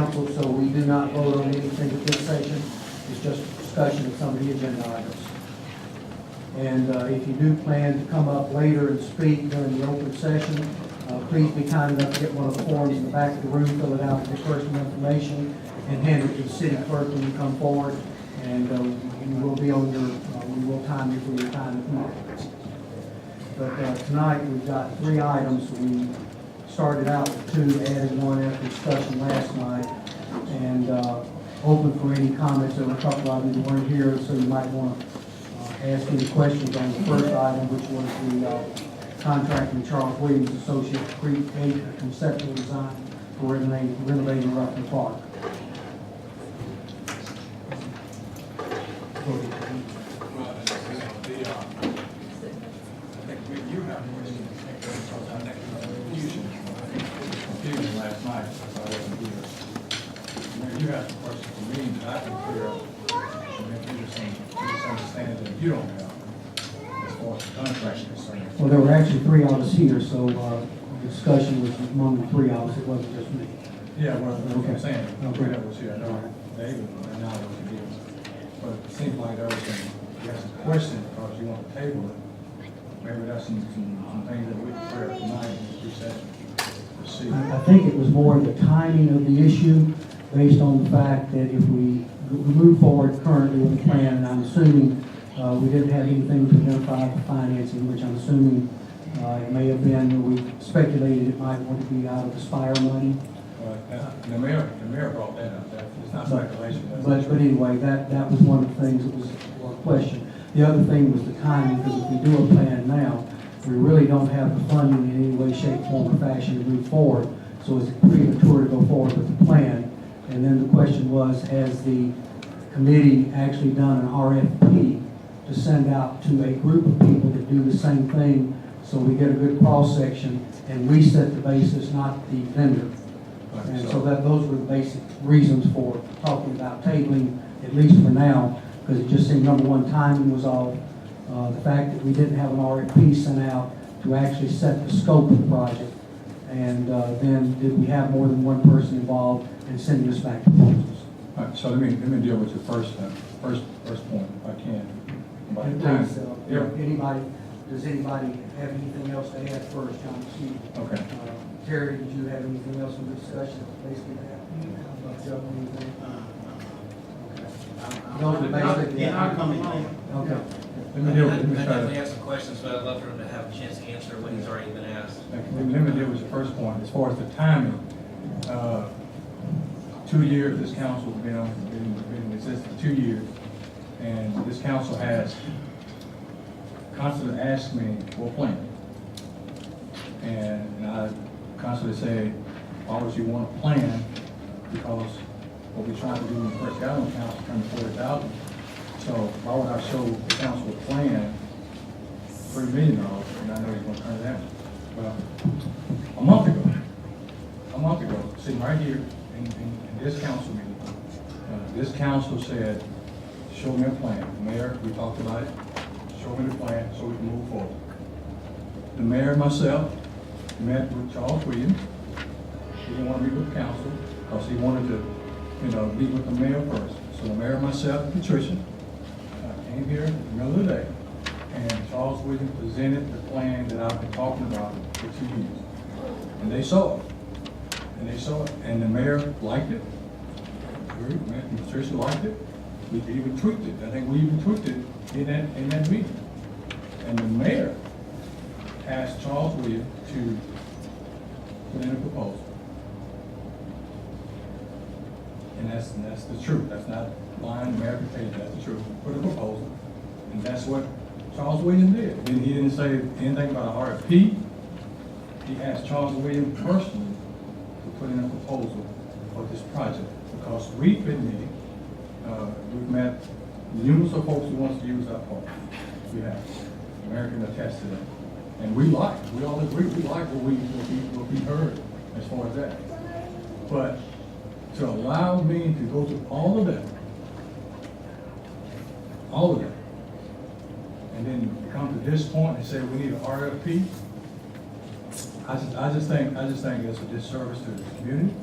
council, so we do not vote on anything at this session. It's just discussion of some of the agenda items. And if you do plan to come up later and speak during the open session, please be kind enough to get one of the forms in the back of the room, fill it out with your personal information, and hand it to the city clerk when you come forward. And you will be on your, we will time you for your time to come up. But tonight we've got 3 items. We started out with 2, added 1 after discussion last night, and open for any comments. There were a couple of you that weren't here, so you might want to ask any questions on the first item, which was the contract with Charles Williams Associates to create a conceptual design for renovating Ruffin Park. Last night, so I wasn't here. You have some questions for me that I can clear up, and maybe there's some misunderstanding that you don't have as far as the contract is concerned. Well, there were actually 3 of us here, so the discussion was among the 3 of us. It wasn't just me. Yeah, well, that's what I'm saying. Okay. That was here. I know David and now was here. But it seems like there was you had some questions because you want to table it. Maybe that's some things that we can clear up tonight in this recession. I think it was more the timing of the issue based on the fact that if we move forward currently with the plan, and I'm assuming we didn't have anything to identify the financing, which I'm assuming it may have been, we speculated it might want to be out of the Spire money. The mayor brought that up. It's not speculation. But anyway, that was one of the things that was a question. The other thing was the timing, because if we do a plan now, we really don't have the funding in any way, shape, form, or fashion to move forward. So it's premature to go forward with the plan. And then the question was, has the committee actually done an RFP to send out to a group of people that do the same thing, so we get a good cross-section and we set the basis, not the vendor. And so those were the basic reasons for talking about tabling, at least for now, because it just seemed, number one, timing was off. The fact that we didn't have an RFP sent out to actually set the scope of the project. And then did we have more than one person involved in sending us back proposals? All right, so let me deal with your first point, if I can. About the time. Does anybody have anything else to add first, John? Okay. Terry, did you have anything else in the discussion? Basically that. About Joe, anything? Those are basically. Yeah, I'll come in later. Okay. Let me deal with I let me try definitely to- have some questions, but I'd love for him to have a chance to answer what he's already been asked. Let me deal with your first point. As far as the timing, 2 years this council has been in existence, 2 years, and this council has constantly asked me for a plan. And I constantly say, why would you want a plan? Because what we're trying to do when we first got on the council, trying to 40,000. So why would I show the council a plan, $3 million, and I know he's gonna turn it down? Well, a month ago, sitting right here in this council meeting, this council said, show me a plan. The mayor, we talked about it, show me the plan so we can move forward. The mayor and myself met with Charles Williams. He didn't want to meet with the council because he wanted to, meet with the mayor first. So the mayor, myself, and Patricia came here in the middle of the day, and Charles Williams presented the plan that I've been talking about for 2 years. And they saw it. And the mayor liked it. And Patricia liked it. We even tweaked it. I think we even tweaked it in that meeting. And the mayor asked Charles Williams to put in a proposal. And that's the truth. That's not lying, American page, that's the truth. Put a proposal. And that's what Charles Williams did. Then he didn't say anything about an RFP. He asked Charles Williams personally to put in a proposal for this project. Because we've been meeting, we've met numerous of folks who wants to use that park. We have. American attest to that. And we all agree, we like what we heard as far as that. But to allow me to go through all of that, and then come to this point and say we need an RFP, I just think it's a disservice to the community.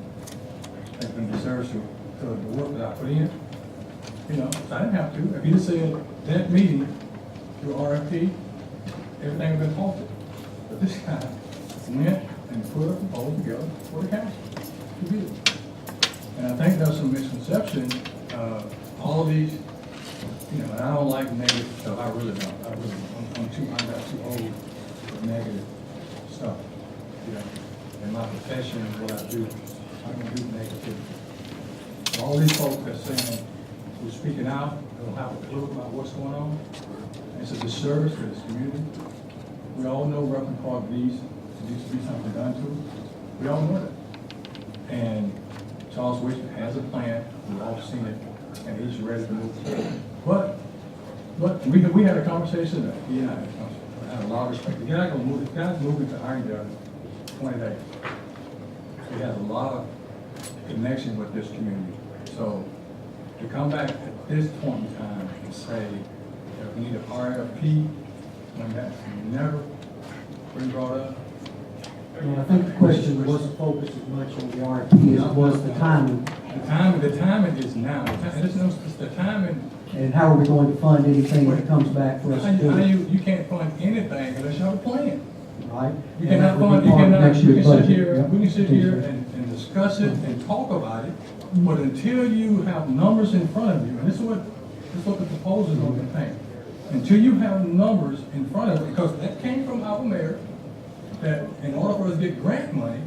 It's been a disservice controversial to the work that I put in. You know, so I didn't have to. If you just said that meeting through RFP, everything would have been halted. But this guy went and put a proposal together for the council to bid. And I think there's some misconception, all of these, you know, and I don't like negative stuff, I really don't. I got too old for negative stuff. You know, in my profession and what I do, I don't do negativity. So all these folks that saying, we're speaking out, they don't have a clue about what's going on. It's a disservice to this community. We all know Reverend Park needs to be something done to it. We all know that. And Charles Wishman has a plan, we've all seen it, and he's ready to move forward. But we had a conversation that he and I had a lot of respect. The guy's moving to Irondale 20 days. He has a lot of connection with this community. So to come back at this point in time and say that we need an RFP when that's never been brought up. And I think the question wasn't focused as much on the RFP as it was the timing. The timing is now. It's the timing. And how are we going to fund anything that comes back for us to do? You can't fund anything unless you have a plan. Right? You And that cannot would fund, be you part of cannot, next we year's can sit budget. here, Yep. we can sit here and discuss it and talk about it, but until you have numbers in front of you, and this is what the proposal is on the thing. Until you have numbers in front of it, because that came from our mayor, that in order for us to get grant money,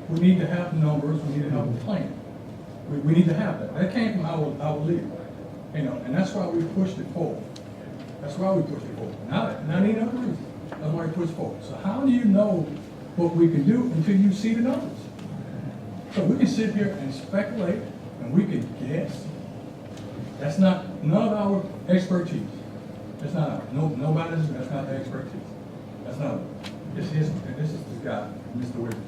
we need to have numbers, we need to have a plan. We need to have that. That came from our leader, you know, and that's why we pushed it forward. That's why we pushed it forward. Not any other reason. That's why we pushed forward. So how do you know what we can do until you see the numbers? So we can sit here and speculate, and we can guess. That's not none of our expertise. That's not ours. Nobody's. That's not their expertise. That's not it. It's his. And this is this guy, Mr. Whitney.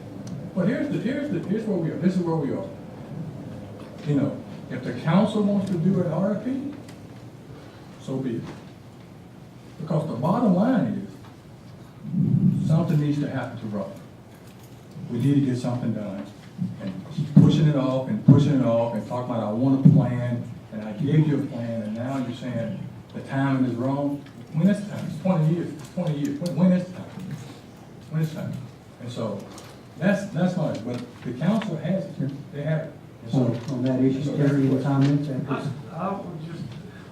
But here's where we are. This is where we are. You know, if the council wants to do an RFP, so be it. Because the bottom line is, something needs to happen to Rutland. We need to get something done. And keep pushing it off and pushing it off and talking about I want a plan and I gave you a plan and now you're saying the timing is wrong. When is the time? It's 20 years. It's 20 years. When is the time? When is the time? And so that's hard. But the council has it. They have it. And so, On that issue, Terry, any comments?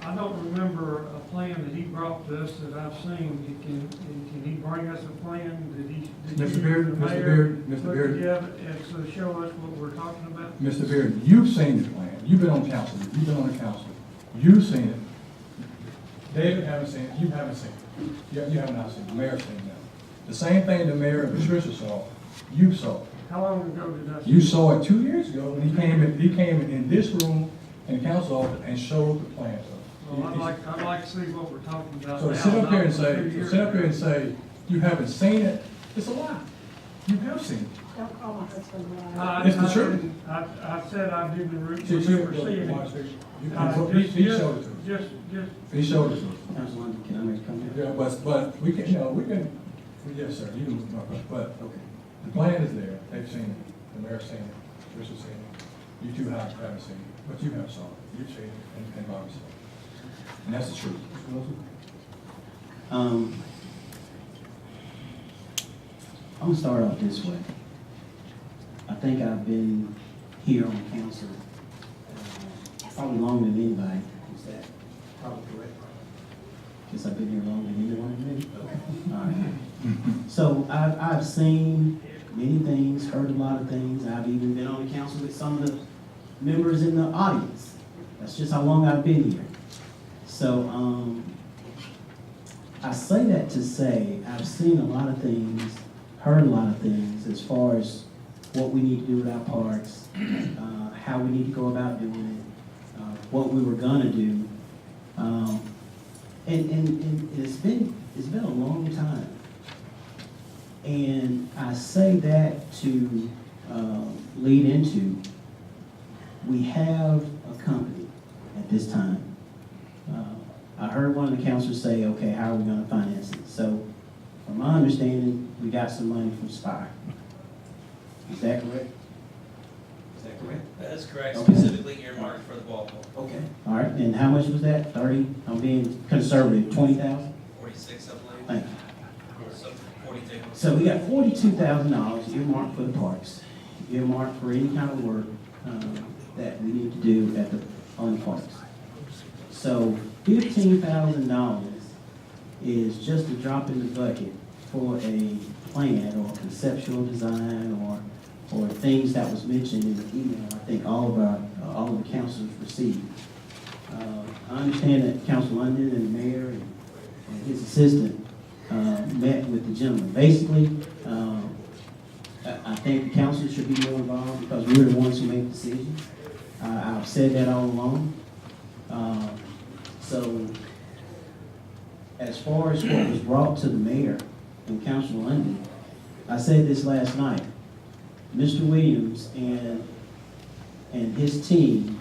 I don't remember a plan that he brought to us that I've seen. Can he bring us a plan that he? Mr. Beard, Mr. Beard. Yeah, and so show us what we're talking about. Mr. Beard, you've seen the plan. You've been on council. You've been on the council. You've seen it. David haven't seen it. You haven't seen it. You have not seen it. The mayor's seen it. The same thing the mayor and Patricia saw, you saw it. How long ago did I? You saw it 2 years ago when he came in this room in the council office and showed the plan to us. Well, I'd like to see what we're talking about So now. to sit up here and not 2 say, years ago. you haven't seen it, it's a lie. You have seen it. Don't call my husband a liar. It's the truth. I said I didn't remember See, seeing it. He showed it to us. Just, He showed it to us. Councilman, can I make a comment? Yeah, but we can, yes, sir, you can, but, okay. The plan is there, they've seen it, the mayor's seen it, Tricia's seen it, you two haven't seen it, but you have saw it, you've seen it, and Bobby saw it. And that's the truth. I'm gonna start off this way. I think I've been here on council probably longer than anybody. Is that probably correct? Guess I've been here longer than anyone, maybe? Okay. All right. So I've seen many things, heard a lot of things. I've even been on the council with some of the members in the audience. That's just how long I've been here. So I say that to say I've seen a lot of things, heard a lot of things as far as what we need to do with our parks, how we need to go about doing it, what we were gonna do. And it's been a long time. And I say that to lead into, we have a company at this time. I heard one of the councilors say, okay, how are we gonna finance it? So, from my understanding, we got some money from Spire. Is that correct? Is that correct? That is correct, Okay. specifically earmarked for the ballpark. Okay. All right, and how much was that? 30, I'm being conservative, 20,000? 46, I believe. Thank you. So 42. So we got $42,000 earmarked for the parks, earmarked for any kind of work that we need to do on the parks. So $15,000 is just a drop in the bucket for a plan or conceptual design or things that was mentioned in the email. I think all of the councilors received. I understand that Council London and the mayor and his assistant met with the gentleman. Basically, I think the council should be more involved because we're the ones who make decisions. I've said that all along. So, as far as what was brought to the mayor and Council London, I said this last night. Mr. Williams and his team,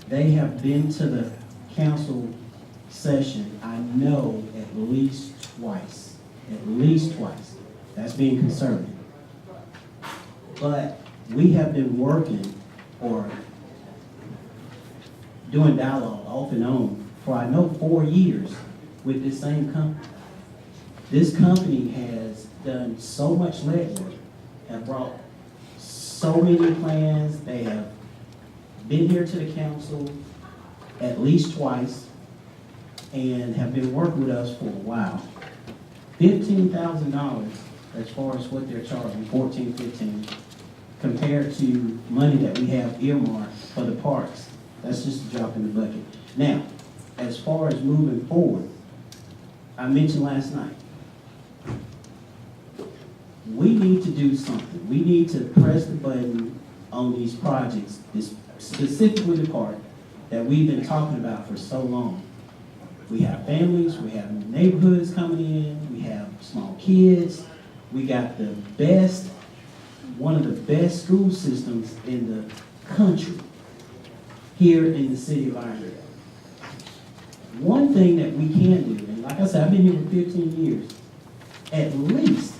they have been to the council session, I know, at least twice. At least twice. That's being conservative. But we have been working or doing dialogue off and on for, I know, 4 years with this same company. This company has done so much legwork, have brought so many plans. They have been here to the council at least twice and have been working with us for a while. $15,000 as far as what they're charging, 14, 15, compared to money that we have earmarked for the parks. That's just a drop in the bucket. Now, as far as moving forward, I mentioned last night, we need to do something. We need to press the button on these projects, specifically the part that we've been talking about for so long. We have families, we have neighborhoods coming in, we have small kids, we got the best, one of the best school systems in the country here in the city of Irondale. One thing that we can do, and like I said, I've been here for 15 years, at least,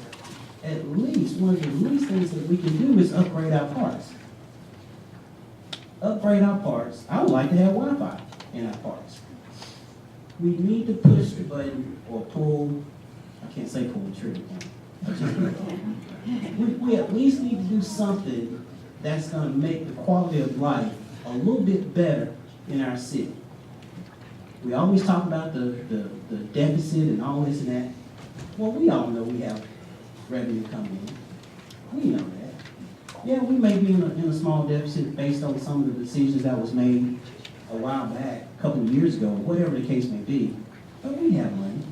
one of the least things that we can do is upgrade our parks. Upgrade our parks. I would like to have Wi-Fi in our parks. We need to push the button or pull, I can't say pull the trigger. We at least need to do something that's going to make the quality of life a little bit better in our city. We always talk about the deficit and all this and that. Well, we all know we have revenue coming in. We know that. Yeah, we may be in a small deficit based on some of the decisions that was made a while back, a couple of years ago, whatever the case may be. But we have money.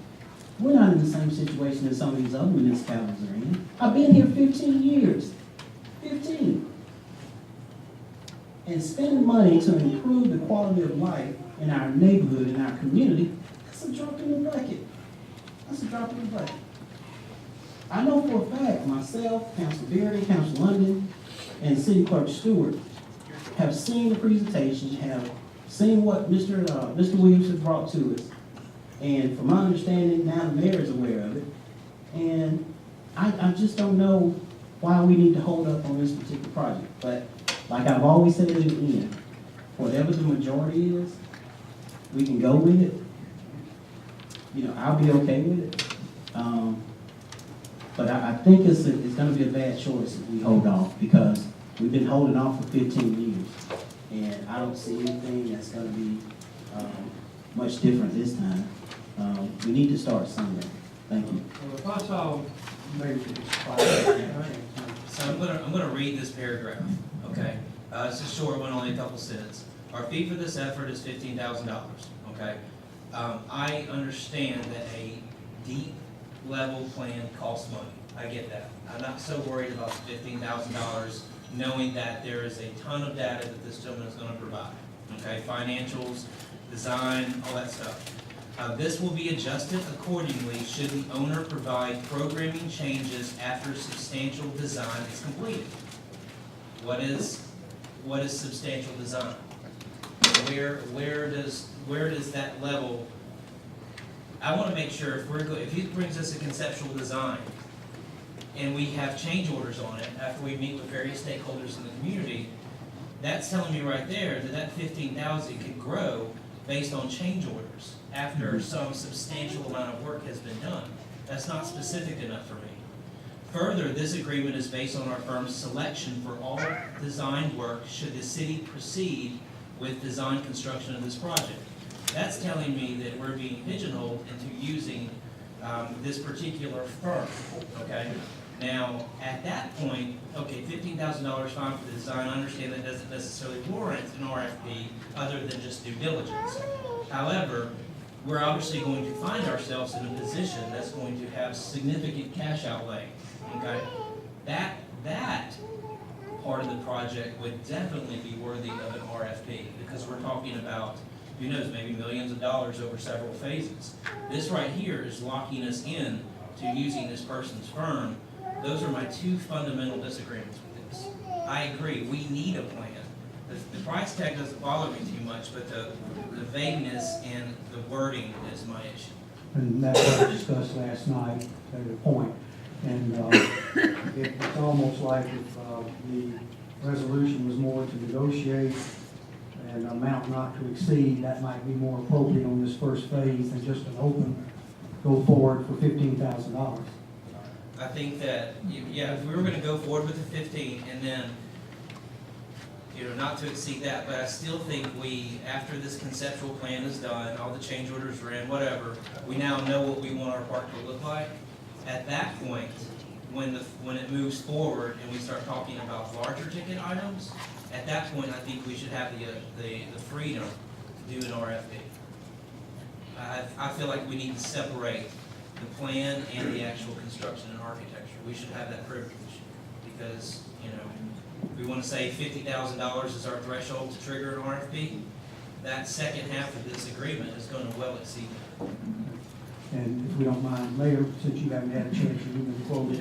We're not in the same situation as some of these other municipalities are in. I've been here 15 years. 15. And spending money to improve the quality of life in our neighborhood, in our community, that's a drop in the bucket. That's a drop in the bucket. I know for a fact, myself, Councilor Beardy, Councilor London, and City Clerk Stewart have seen the presentation, have seen what Mr. Williams has brought to us. And from my understanding, now the mayor is aware of it. And I just don't know why we need to hold up on this particular project. But like I've always said in the end, whatever the majority is, we can go with it. You know, I'll be okay with it. But I think it's going to be a bad choice if we hold off because we've been holding off for 15 years. And I don't see anything that's going to be much different this time. We need to start somewhere. Thank you. Well, if I saw, Maybe it's So I'm gonna read this paragraph, okay? It's a short one, only a couple sentences. Our fee for this effort is $15,000, okay? I understand that a deep level plan costs money. I get that. I'm not so worried about the $15,000, knowing that there is a ton of data that this gentleman is gonna provide, okay? Financials, design, all that stuff. This will be adjusted accordingly should the owner provide programming changes after substantial design is completed. What is substantial design? Where does that level? I want to make sure if he brings us a conceptual design and we have change orders on it after we meet with various stakeholders in the community, that's telling me right there that that 15,000 could grow based on change orders after some substantial amount of work has been done. That's not specific enough for me. Further, this agreement is based on our firm's selection for all design work should the city proceed with design construction of this project. That's telling me that we're being pigeonholed into using this particular firm, okay? Now, at that point, okay, $15,000 fine for the design. I understand that doesn't necessarily warrant an RFP other than just due diligence. However, we're obviously going to find ourselves in a position that's going to have significant cash outlay, okay? That part of the project would definitely be worthy of an RFP because we're talking about, who knows, maybe millions of dollars over several phases. This right here is locking us in to using this person's firm. Those are my two fundamental disagreements with this. I agree, we need a plan. The price tag doesn't bother me too much, but the vagueness and the wording is my issue. And that's what we discussed last night at the point. And it's almost like if the resolution was more to negotiate an amount not to exceed, that might be more appropriate on this first phase than just an open go forward for $15,000. I think that, yeah, if we were gonna go forward with the 15 and then, not to exceed that, but I still think we, after this conceptual plan is done, all the change orders are in, whatever, we now know what we want our park to look like. At that point, when it moves forward and we start talking about larger ticket items, at that point, I think we should have the freedom to do an RFP. I feel like we need to separate the plan and the actual construction and architecture. We should have that privilege because, we want to say $50,000 is our threshold to trigger an RFP. That second half of this agreement is going to well exceed that. And if we don't mind, Mayor, since you haven't had a chance to even quote it.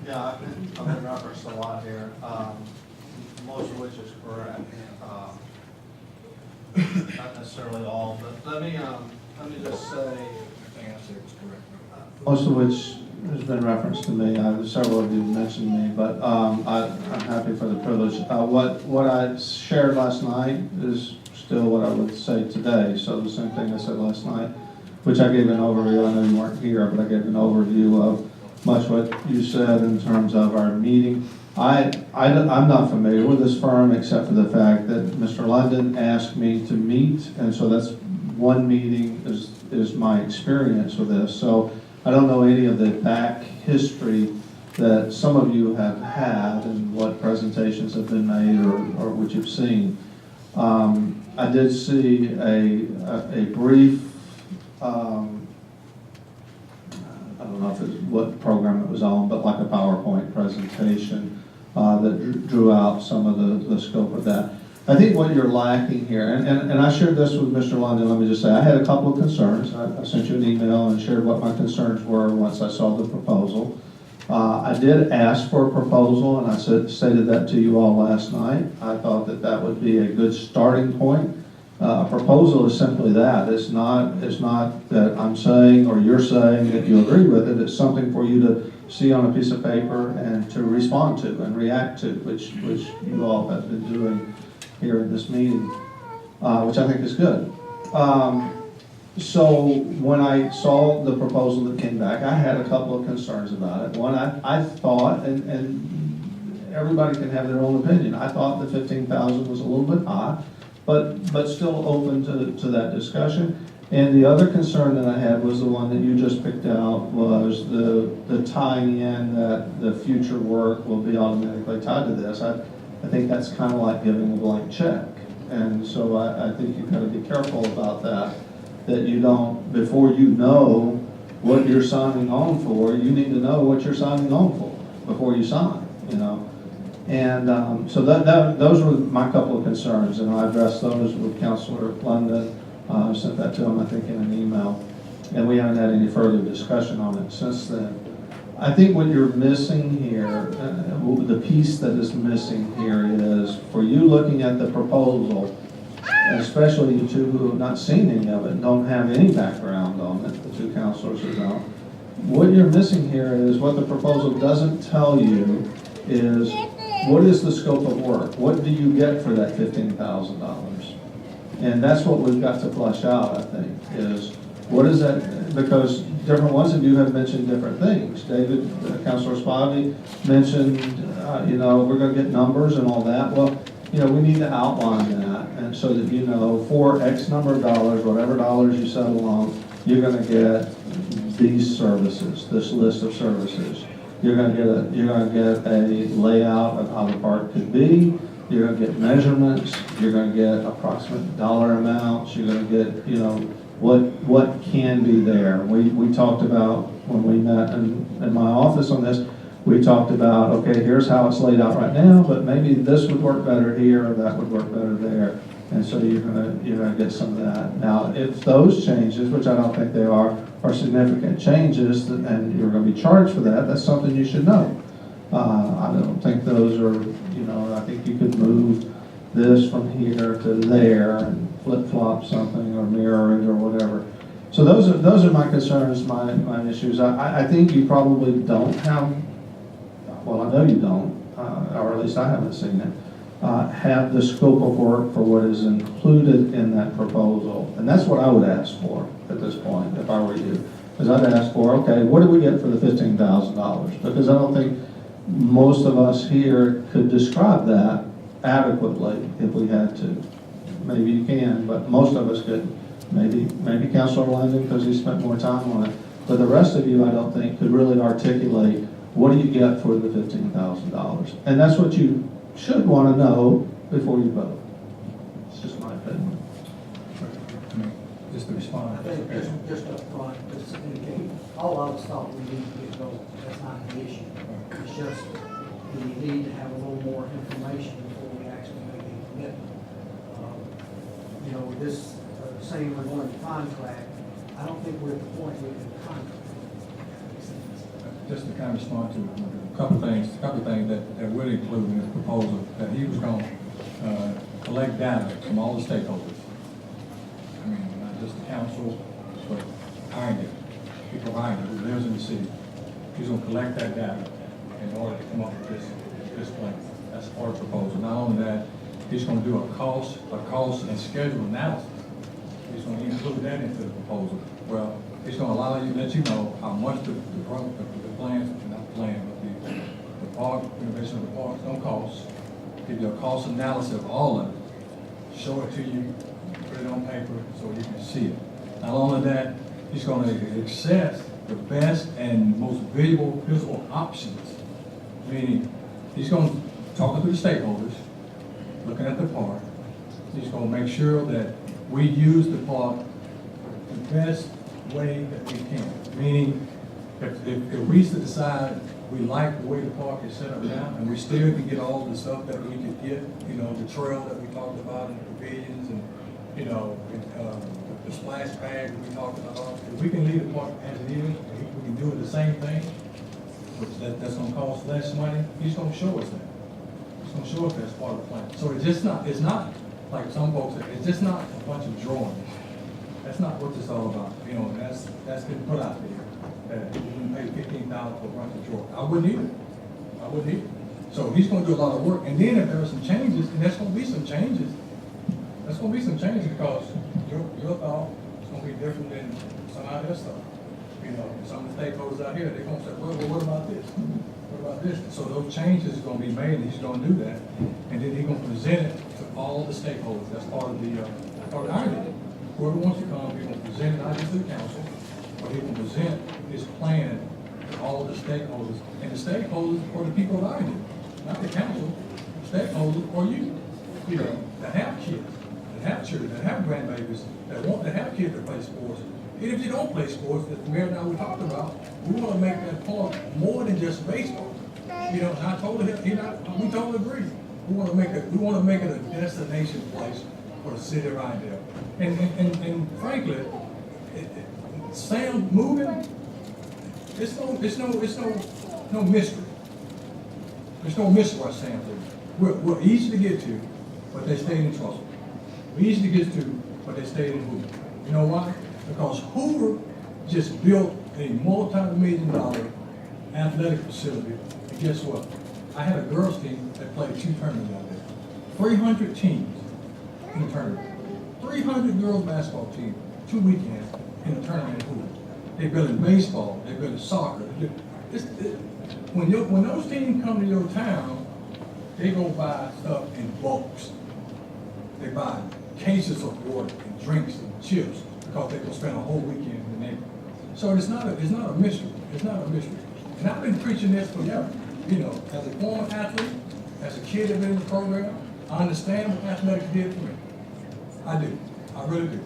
Yeah, I've been referenced a lot here, most of which is correct. Not necessarily all, but let me just say, most of which has been referenced to me. Several of you mentioned me, but I'm happy for the privilege. What I shared last night is still what I would say today. So the same thing I said last night, which I gave an overview. I know you weren't here, but I gave an overview of much what you said in terms of our meeting. I'm not familiar with this firm except for the fact that Mr. London asked me to meet, and so that's one meeting is my experience with this. So I don't know any of the back history that some of you have had and what presentations have been made or what you've seen. I did see a brief, I don't know if it was what program it was on, but like a PowerPoint presentation that drew out some of the scope of that. I think what you're lacking here, and I shared this with Mr. London, let me just say, I had a couple of concerns. I sent you an email and shared what my concerns were once I saw the proposal. I did ask for a proposal, and I stated that to you all last night. I thought that would be a good starting point. A proposal is simply that. It's not that I'm saying or you're saying that you agree with it. It's something for you to see on a piece of paper and to respond to and react to, which you all have been doing here in this meeting, which I think is good. So when I saw the proposal that came back, I had a couple of concerns about it. One, I thought, and everybody can have their own opinion, I thought the 15,000 was a little bit high, but still open to that discussion. And the other concern that I had was the one that you just picked out, was the tying in that the future work will be automatically tied to this. I think that's kind of like giving a blank check. And so I think you've got to be careful about that you don't, before you know what you're signing on for, you need to know what you're signing on for before you sign, And so those were my couple of concerns, and I addressed those with Councilor London. I sent that to him, I think, in an email, and we haven't had any further discussion on it since then. I think what you're missing here, the piece that is missing here is, for you looking at the proposal, and especially you two who have not seen any of it and don't have any background on it, the two counselors who don't, what you're missing here is what the proposal doesn't tell you is what is the scope of work? What do you get for that $15,000? And that's what we've got to flush out, I think, is what is that, because different ones of you have mentioned different things. David, Councilor Spivey mentioned, we're gonna get numbers and all that. Well, we need to outline that, and so that for X number of dollars, whatever dollars you settle on, you're gonna get these services, this list of services. You're gonna get a layout of how the park could be. You're gonna get measurements. You're gonna get approximate dollar amounts. You're gonna get, what can be there. We talked about, when we met in my office on this, we talked about, okay, here's how it's laid out right now, but maybe this would work better here, or that would work better there. And so you're gonna get some of that. Now, if those changes, which I don't think they are significant changes, and you're gonna be charged for that, that's something you should know. I don't think those are, I think you could move this from here to there and flip-flop something or mirror it or whatever. So those are my concerns, my issues. I think you probably don't have, well, I know you don't, or at least I haven't seen it, have the scope of work for what is included in that proposal. And that's what I would ask for at this point, if I were you. Is I'd ask for, okay, what do we get for the $15,000? Because I don't think most of us here could describe that adequately if we had to. Maybe you can, but most of us couldn't. Maybe Councilor London, because he spent more time on it. But the rest of you, I don't think, could really articulate what do you get for the $15,000. And that's what you should want to know before you vote. It's just my opinion. Just to I respond. think just up front, just to indicate, all of us thought we need to get going. That's not the issue. It's just, we need to have a little more information before we actually make a commitment. This saying we're going to contract, I don't think we're at the point we can contract. Just to kind of respond to a couple of things that would include in this proposal, that he was going to collect data from all the stakeholders. I mean, not just the council, but Irondale, people of Irondale who lives in the city. He's going to collect that data in order to come up with this plan. That's part of the proposal. Not only that, he's going to do a cost and schedule analysis. He's going to include that into the proposal. Well, it's going to allow you, let you know how much the plans, not the plan, but the park, renovation of the park is going to cost. Give you a cost analysis of all of it. Show it to you, put it on paper so you can see it. Not only that, he's going to assess the best and most visible options. Meaning, he's going to talk to the stakeholders, looking at the park. He's going to make sure that we use the park the best way that we can. Meaning, if we decide we like the way the park is set up now, and we still can get all the stuff that we could get, the trail that we talked about, and the pavilions, and the splash pad that we talked about. If we can leave the park as it is, and we can do it the same thing, which that's going to cost less money. He's going to show us that. He's going to show us that's part of the plan. So it's not like some folks say, it's just not a bunch of drawings. That's not what it's all about. That's been put out there. That you can pay $15 for a bunch of drawings. I wouldn't either. So he's going to do a lot of work. And then if there are some changes, and there's going to be some changes. There's going to be some changes because your thought is going to be different than somebody else's thought. Some of the stakeholders out here, they're going to say, well, what about this? What about this? So those changes are going to be made, and he's going to do that. And then he's going to present it to all the stakeholders. That's part of the irony. Whoever wants to come, he's going to present it not just to the council, but he can present his plan to all the stakeholders. And the stakeholders are the people of Irondale, not the council. The stakeholders are you. That have kids, that have children, that have grandbabies, that want to have kids that play sports. Even if you don't play sports, that the mayor and I were talking about, we want to make that park more than just baseball. And I told him, we totally agree. We want to make it a destination place for the city of Irondale. And frankly, Sam moving, it's no mystery. There's no mystery why Sam's moving. We're easy to get to, but they stayed in Trussell. We're easy to get to, but they stayed in Hoover. You know why? Because Hoover just built a multi-million-dollar athletic facility. And guess what? I had a girls team that played 2 tournaments out there. 300 teams in the tournament. 300 girls basketball team, 2 weekends in a tournament pool. They built in baseball, they built in soccer. When those teams come to your town, they go buy stuff in bulks. They buy cases of water and drinks and chips because they can spend a whole weekend in the neighborhood. So it's not a mystery. It's not a mystery. And I've been preaching this forever. You know, as a former athlete, as a kid that been in the program, I understand what athletics did for me. I do. I really do.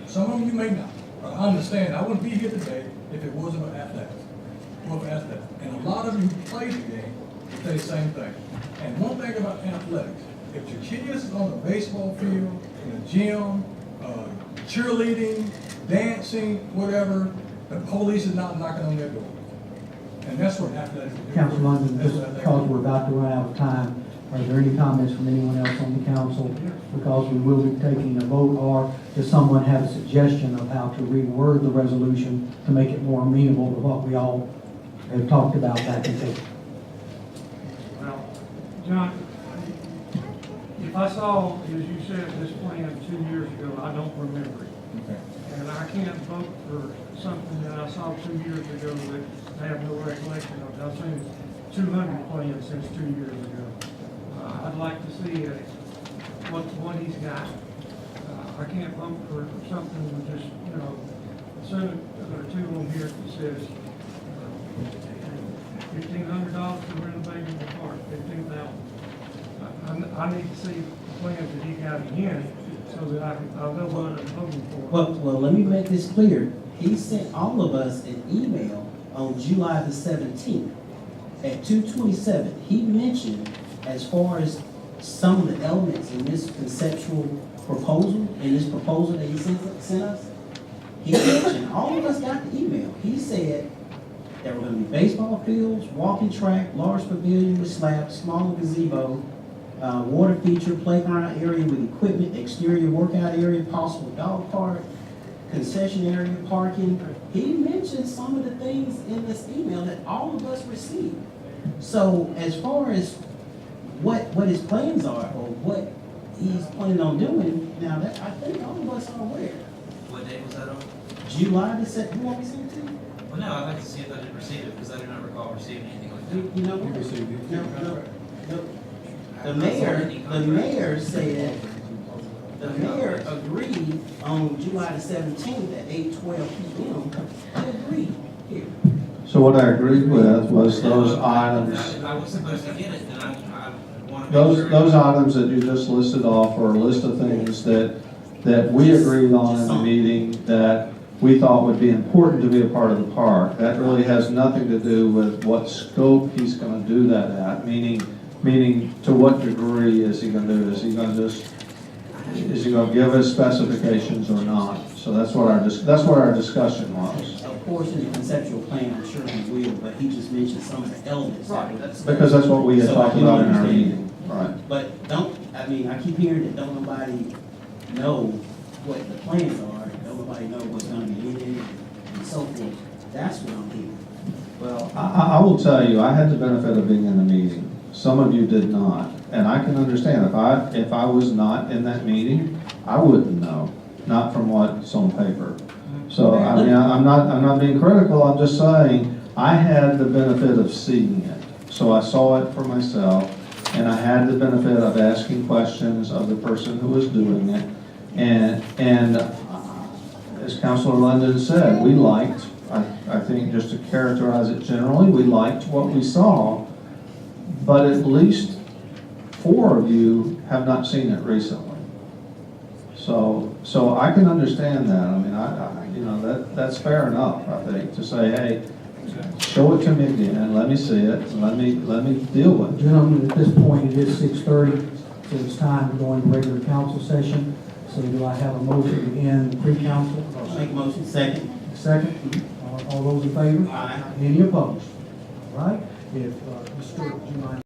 Some of you may not, but I understand. I wouldn't be here today if it wasn't for athletics. And a lot of you who play the game will say the same thing. And one thing about athletics, if your kids is on the baseball field, in the gym, cheerleading, dancing, whatever, the police is not knocking on their door. And that's what athletics is. Council London, just because we're about to run out of time, are there any comments from anyone else on the council? Because we will be taking a vote, or does someone have a suggestion of how to reword the resolution to make it more amenable to what we all have talked about back in February? Well, John, if I saw, as you said, this plan 2 years ago, I don't remember it. Okay. And I can't vote for something that I saw 2 years ago that I have no recollection of. I've seen 200 plans since 2 years ago. I'd like to see what he's got. I can't vote for something with just, you know, there are 2 on here that says $1,500 for renovating the park, $15,000. I need to see the plans that he got again so that I know what I'm voting for. Well, let me make this clear. He sent all of us an email on July the 17th at 2:27. He mentioned, as far as some of the elements in this conceptual proposal, in this proposal that he sent us, he mentioned, all of us got the email. He said there were going to be baseball fields, walking track, large pavilion with slabs, smaller gazebo, water feature, playground area with equipment, exterior workout area, possible dog park, concession area, parking. He mentioned some of the things in this email that all of us received. So as far as what his plans are, or what he's planning on doing, now that I think all of us are aware. What date was that on? July the 2nd, you want me to send it to you? Well, no, I'd like to see if I did receive it, because I do not recall receiving anything like that. You know You what? received it. No. The mayor agreed on July the 17th at 8:12 p.m. He agreed here. So what I agreed with was those items, I was supposed to get it, and I want to make those, sure. those items that you just listed off were a list of things that we agreed on in the meeting that we thought would be important to be a part of the park. That really has nothing to do with what scope he's gonna do that at, meaning to what degree is he gonna do it? Is he gonna give us specifications or not? So that's what our discussion was. Of course, in the conceptual plan, I'm sure he will, but he just mentioned some of the elements. Because that's what we had So talked I do about in our understand. meeting. Right. But I keep hearing that don't nobody know what the plans are, don't nobody know what's gonna be in it, and so forth. That's what I'm hearing. Well, I will tell you, I had the benefit of being in the meeting. Some of you did not. And I can understand, if I was not in that meeting, I wouldn't know, not from what's on paper. So, I mean, I'm not being critical, I'm just saying, I had the benefit of seeing it. So I saw it for myself, and I had the benefit of asking questions of the person who was doing it. And as Councilor London said, we liked, I think just to characterize it generally, we liked what we saw, but at least 4 of you have not seen it recently. So I can understand that. I mean, that's fair enough, I think, to say, hey, show it to me again, let me see it, and let me deal with it. Gentlemen, at this point, it is 6:30, so it's time to go into regular council session. So do I have a motion to end pre-council? Make a motion, second. Second? All those in favor? Aye. Any opposed? All right, if, Mr. Stewart, would you mind?